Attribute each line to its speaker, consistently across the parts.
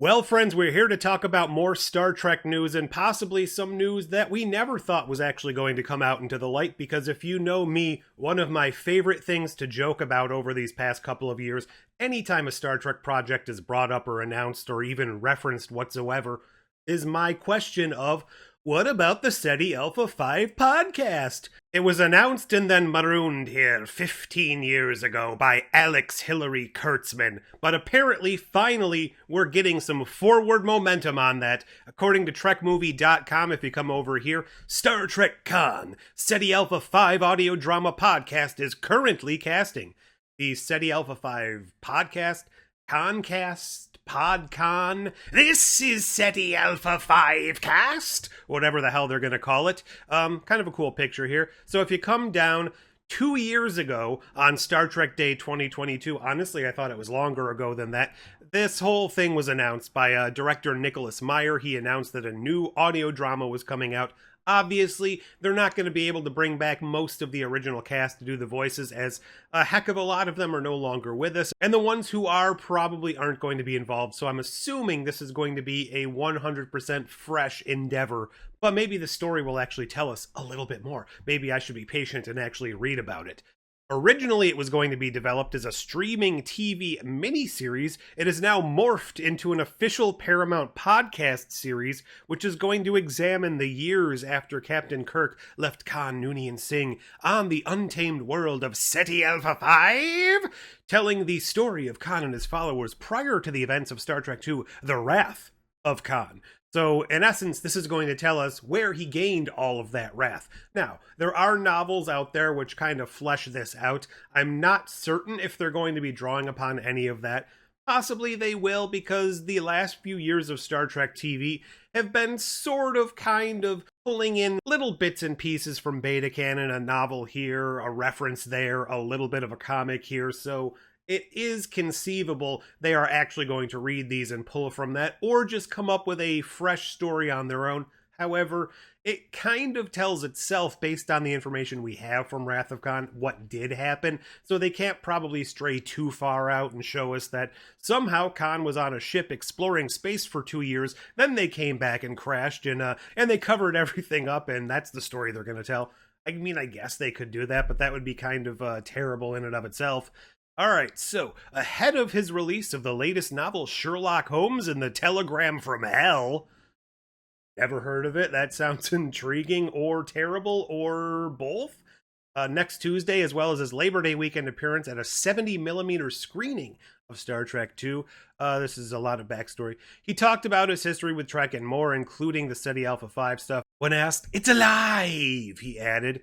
Speaker 1: Well, friends, we're here to talk about more Star Trek news and possibly some news that we never thought was actually going to come out into the light, because if you know me, one of my favorite things to joke about over these past couple of years, anytime a Star Trek project is brought up or announced or even referenced whatsoever, is my question of, what about the Ceti Alpha 5 podcast? It was announced and then marooned here 15 years ago by Alex Hillary Kurtzman, but apparently, finally, we're getting some forward momentum on that. According to TrekMovie.com, if you come over here, Star Trek Con, Ceti Alpha 5 audio drama podcast is currently casting. The Ceti Alpha 5 podcast, Khancast, PodCon. This is Ceti Alpha 5 cast, whatever the hell they're going to call it. Kind of a cool picture here. So if you come down 2 years ago on Star Trek Day 2022, honestly, I thought it was longer ago than that, this whole thing was announced by director Nicholas Meyer. He announced that a new audio drama was coming out. Obviously, they're not going to be able to bring back most of the original cast to do the voices, as a heck of a lot of them are no longer with us, and the ones who are probably aren't going to be involved, so I'm assuming this is going to be a 100% fresh endeavor, but maybe the story will actually tell us a little bit more. Maybe I should be patient and actually read about it. Originally, it was going to be developed as a streaming TV miniseries. It has now morphed into an official Paramount podcast series, which is going to examine the years after Captain Kirk left Khan Noonien Singh on the untamed world of Ceti Alpha 5, telling the story of Khan and his followers prior to the events of Star Trek II, The Wrath of Khan. So, in essence, this is going to tell us where he gained all of that wrath. Now, there are novels out there which kind of flesh this out. I'm not certain if they're going to be drawing upon any of that. Possibly they will, because the last few years of Star Trek TV have been sort of kind of pulling in little bits and pieces from beta canon, a novel here, a reference there, a little bit of a comic here, so it is conceivable they are actually going to read these and pull from that, or just come up with a fresh story on their own. However, it kind of tells itself, based on the information we have from Wrath of Khan, what did happen, so they can't probably stray too far out and show us that somehow Khan was on a ship exploring space for 2 years, then they came back and crashed, and they covered everything up, and that's the story they're going to tell. I mean, I guess they could do that, but that would be kind of terrible in and of itself. Alright, so, ahead of his release of the latest novel, Sherlock Holmes and the Telegram from Hell. Ever heard of it? That sounds intriguing or terrible or both. Next Tuesday, as well as his Labor Day weekend appearance at a 70mm screening of Star Trek II. This is a lot of backstory. He talked about his history with Trek and more, including the Ceti Alpha 5 stuff. When asked, "It's alive!" he added.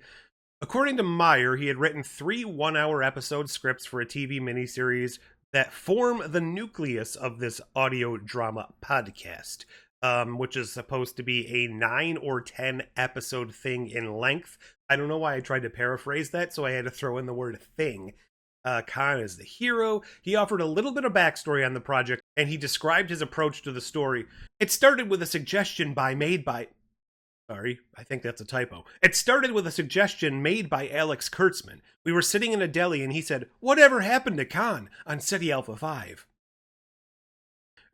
Speaker 1: According to Meyer, he had written 3 one-hour episode scripts for a TV miniseries that form the nucleus of this audio drama podcast, which is supposed to be a 9 or 10 episode thing in length. I don't know why I tried to paraphrase that, so I had to throw in the word thing. Khan is the hero. He offered a little bit of backstory on the project, and he described his approach to the story. It started with a suggestion Sorry, I think that's a typo. It started with a suggestion made by Alex Kurtzman. We were sitting in a deli and he said, "Whatever happened to Khan on Ceti Alpha 5?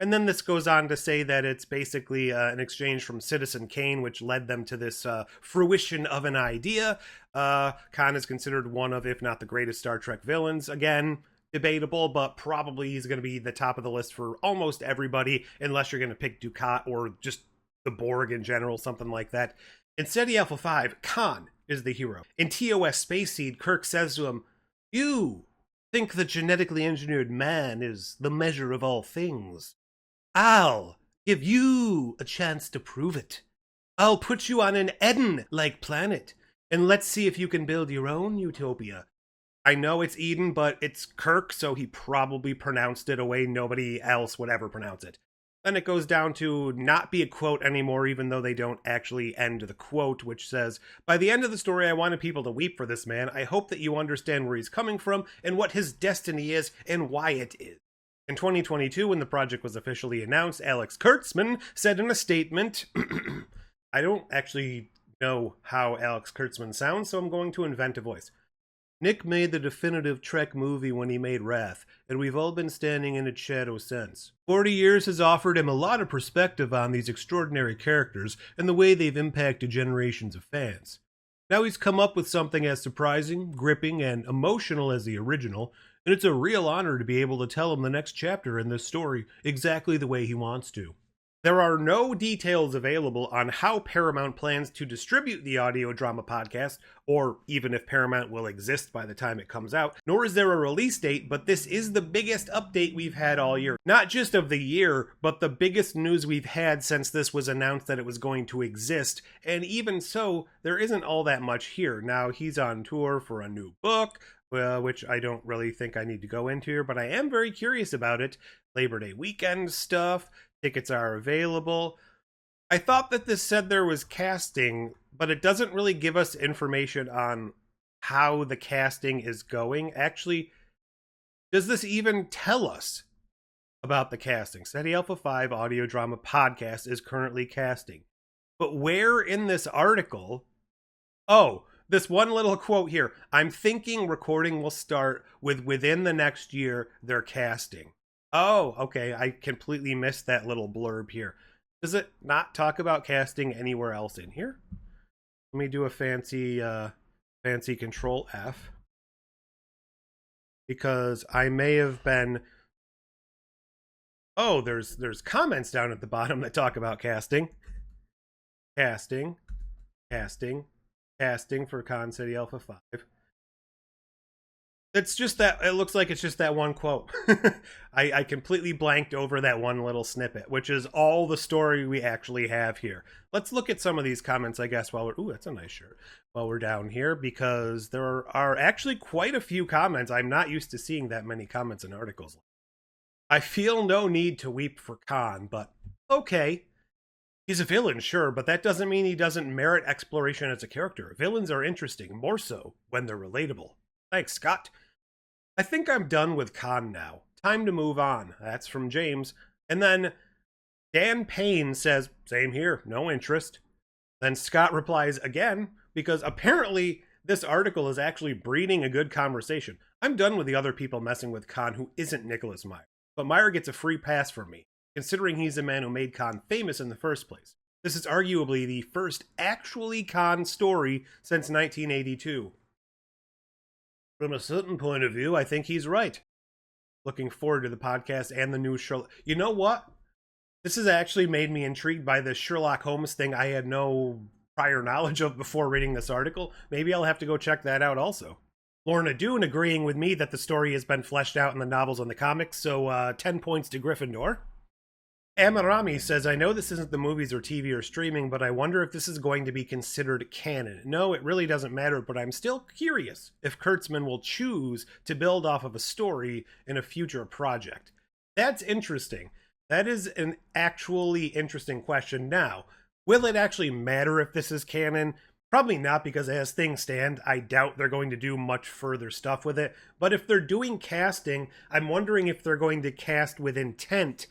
Speaker 1: And then this goes on to say that it's basically an exchange from Citizen Kane, which led them to this fruition of an idea. Khan is considered one of, if not the greatest Star Trek villains. Again, debatable, but probably he's going to be the top of the list for almost everybody, unless you're going to pick Dukat or just the Borg in general, something like that. In Ceti Alpha 5, Khan is the hero. In TOS Space Seed, Kirk says to him, "You think the genetically engineered man is the measure of all things. I'll give you a chance to prove it. I'll put you on an Eden-like planet, and let's see if you can build your own utopia." I know it's Eden, but it's Kirk, so he probably pronounced it a way nobody else would ever pronounce it. Then it goes down to not be a quote anymore, even though they don't actually end the quote, which says, "By the end of the story, I wanted people to weep for this man. I hope that you understand where he's coming from and what his destiny is and why it is." In 2022, when the project was officially announced, Alex Kurtzman said in a statement, I don't actually know how Alex Kurtzman sounds, so I'm going to invent a voice. Nick made the definitive Trek movie when he made Wrath, and we've all been standing in its shadow since. 40 years has offered him a lot of perspective on these extraordinary characters and the way they've impacted generations of fans. Now he's come up with something as surprising, gripping, and emotional as the original, and it's a real honor to be able to tell him the next chapter in this story exactly the way he wants to. There are no details available on how Paramount plans to distribute the audio drama podcast, or even if Paramount will exist by the time it comes out, nor is there a release date, but this is the biggest update we've had all year. Not just of the year, but the biggest news we've had since this was announced that it was going to exist, and even so, there isn't all that much here. Now, he's on tour for a new book, which I don't really think I need to go into here, but I am very curious about it. Labor Day weekend stuff. Tickets are available. I thought that this said there was casting, but it doesn't really give us information on how the casting is going. Actually, does this even tell us about the casting? Ceti Alpha 5 audio drama podcast is currently casting. But where in this article... Oh, this one little quote here. I'm thinking recording will start with within the next year they're casting. Oh, okay. I completely missed that little blurb here. Does it not talk about casting anywhere else in here? Let me do a fancy Control F. Because I may have been... Oh, there's comments down at the bottom that talk about casting. Casting for Ceti Alpha 5. It's just that, it looks like it's just that one quote. I completely blanked over that one little snippet, which is all the story we actually have here. Let's look at some of these comments, I guess, while we're... Ooh, that's a nice shirt. While we're down here, because there are actually quite a few comments. I'm not used to seeing that many comments in articles. I feel no need to weep for Khan, but okay. He's a villain, sure, but that doesn't mean he doesn't merit exploration as a character. Villains are interesting, more so when they're relatable. Thanks, Scott. I think I'm done with Khan now. Time to move on. That's from James. And then Dan Payne says, same here, no interest. Then Scott replies again, because apparently this article is actually breeding a good conversation. I'm done with the other people messing with Khan who isn't Nicholas Meyer. But Meyer gets a free pass from me, considering he's the man who made Khan famous in the first place. This is arguably the first actually Khan story since 1982. From a certain point of view, I think he's right. Looking forward to the podcast and the new Sherlock. You know what? This has actually made me intrigued by the Sherlock Holmes thing I had no prior knowledge of before reading this article. Maybe I'll have to go check that out also. Lorna Doone agreeing with me that the story has been fleshed out in the novels and the comics, so 10 points to Gryffindor. Amarami says, I know this isn't the movies or TV or streaming, but I wonder if this is going to be considered canon. No, it really doesn't matter, but I'm still curious if Kurtzman will choose to build off of a story in a future project. That's interesting. That is an actually interesting question. Now, will it actually matter if this is canon? Probably not, because as things stand, I doubt they're going to do much further stuff with it. But if they're doing casting, I'm wondering if they're going to cast with intent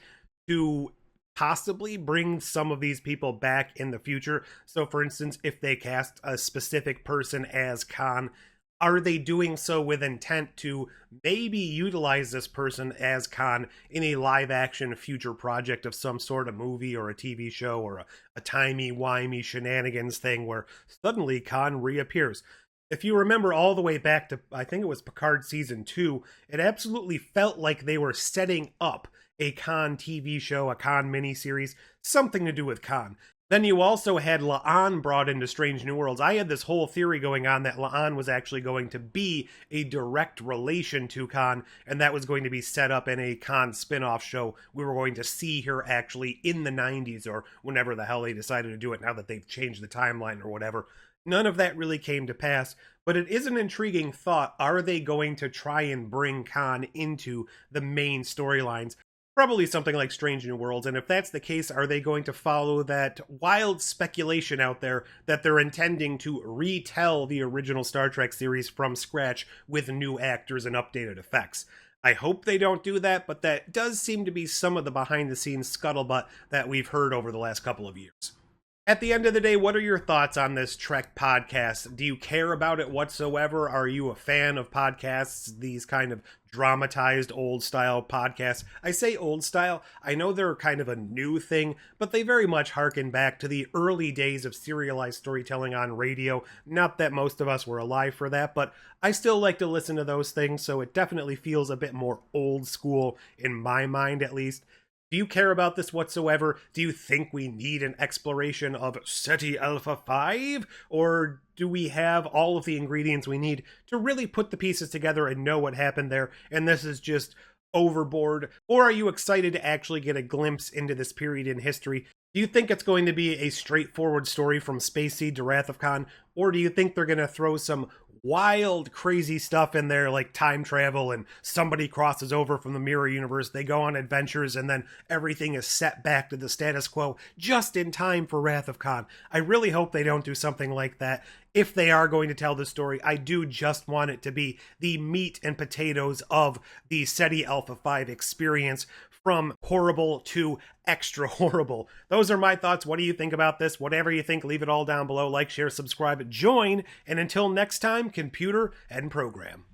Speaker 1: to possibly bring some of these people back in the future. So for instance, if they cast a specific person as Khan, are they doing so with intent to maybe utilize this person as Khan in a live-action future project of some sort of movie or a TV show or a timey-wimey shenanigans thing where suddenly Khan reappears? If you remember all the way back to, I think it was Picard Season 2, it absolutely felt like they were setting up a Khan TV show, a Khan miniseries, something to do with Khan. Then you also had La'an brought into Strange New Worlds. I had this whole theory going on that La'an was actually going to be a direct relation to Khan, and that was going to be set up in a Khan spin-off show. We were going to see her actually in the 90s, or whenever the hell they decided to do it, now that they've changed the timeline or whatever. None of that really came to pass, but it is an intriguing thought. Are they going to try and bring Khan into the main storylines? Probably something like Strange New Worlds, and if that's the case, are they going to follow that wild speculation out there that they're intending to retell the original Star Trek series from scratch with new actors and updated effects? I hope they don't do that, but that does seem to be some of the behind-the-scenes scuttlebutt that we've heard over the last couple of years. At the end of the day, what are your thoughts on this Trek podcast? Do you care about it whatsoever? Are you a fan of podcasts, these kind of dramatized old style podcasts? I say old style, I know they're kind of a new thing, but they very much harken back to the early days of serialized storytelling on radio. Not that most of us were alive for that, but I still like to listen to those things, so it definitely feels a bit more old school in my mind, at least. Do you care about this whatsoever? Do you think we need an exploration of Ceti Alpha 5? Or do we have all of the ingredients we need to really put the pieces together and know what happened there, and this is just overboard? Or are you excited to actually get a glimpse into this period in history? Do you think it's going to be a straightforward story from Space Seed to Wrath of Khan? Or do you think they're going to throw some wild, crazy stuff in there, like time travel, and somebody crosses over from the mirror universe, they go on adventures, and then everything is set back to the status quo just in time for Wrath of Khan? I really hope they don't do something like that. If they are going to tell the story, I do just want it to be the meat and potatoes of the Ceti Alpha 5 experience, from horrible to extra horrible. Those are my thoughts. What do you think about this? Whatever you think, leave it all down below. Like, share, subscribe, join, and until next time, computer and program.